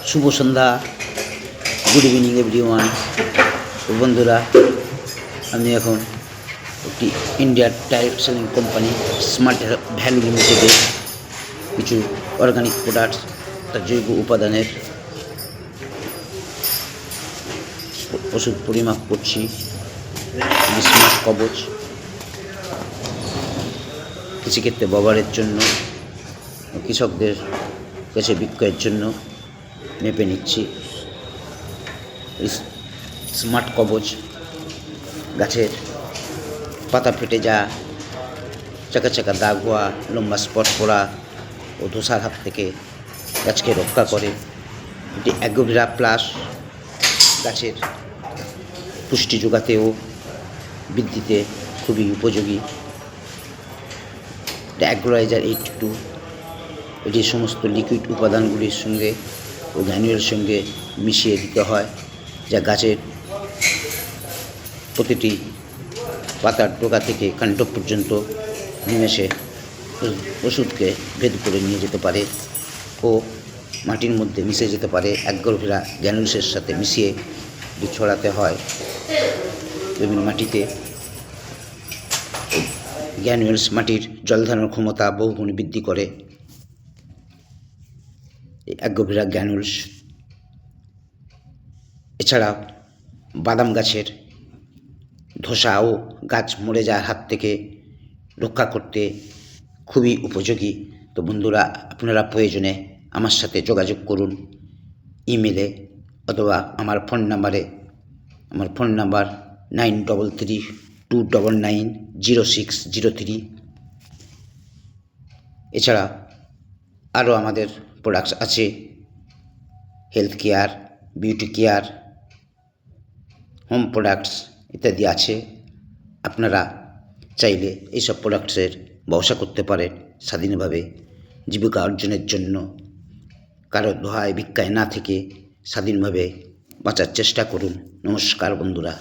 শুভ সন্ধ্যা, good evening everyone. তো বন্ধুরা, আমি এখন একটি ইন্ডিয়ার direct selling company smart value লিমিটেডের কিছু অর্গানিক প্রোডাক্টস, তার জৈব উপাদানের ওষুধ পরিমাপ করছি। স্মার্ট কবচ কৃষিক্ষেত্রে ব্যবহারের জন্য, কৃষকদের কাছে বিক্রয়ের জন্য মেপে নিচ্ছি। স্মার্ট কবচ গাছের পাতা ফেটে যাওয়া, চাকা চাকা দাগ হওয়া, লম্বা স্পট পড়া ও ধসার হাত থেকে গাছকে রক্ষা করে। এটি অ্যাগ্রোভিরা প্লাস গাছের পুষ্টি যোগাতে ও বৃদ্ধিতে খুবই উপযোগী। অ্যাগ্রোলাইজার 82, এটি সমস্ত লিকুইড উপাদানগুলির সঙ্গে ও গ্র্যানুয়েলের সঙ্গে মিশিয়ে দিতে হয়, যা গাছের প্রতিটি পাতার ডগা থেকে কাণ্ড পর্যন্ত নিমেষে ওষুধকে ভেদ করে নিয়ে যেতে পারে ও মাটির মধ্যে মিশে যেতে পারে। অ্যাগ্রোভিরা গ্র্যানুলসের সাথে মিশিয়ে ছড়াতে হয় বিভিন্ন মাটিতে। গ্র্যানুলস মাটির জল ধারণের ক্ষমতা বহুগুণে বৃদ্ধি করে। অ্যাগ্রোভিরা গ্র্যানুলস এছাড়া বাদাম গাছের ধসা ও গাছ মরে যাওয়ার হাত থেকে রক্ষা করতে খুবই উপযোগী। তো বন্ধুরা, আপনারা প্রয়োজনে আমার সাথে যোগাযোগ করুন ইমেলে অথবা আমার ফোন নাম্বারে। আমার ফোন নাম্বার 9332990603। এছাড়া আরও আমাদের প্রোডাক্টস আছে, health care, beauty care, home products ইত্যাদি আছে। আপনারা চাইলে এইসব প্রোডাক্টসের ব্যবসা করতে পারেন স্বাধীনভাবে জীবিকা অর্জনের জন্য। কারো দোহায় ভিক্ষায় না থেকে স্বাধীনভাবে বাঁচার চেষ্টা করুন। নমস্কার বন্ধুরা।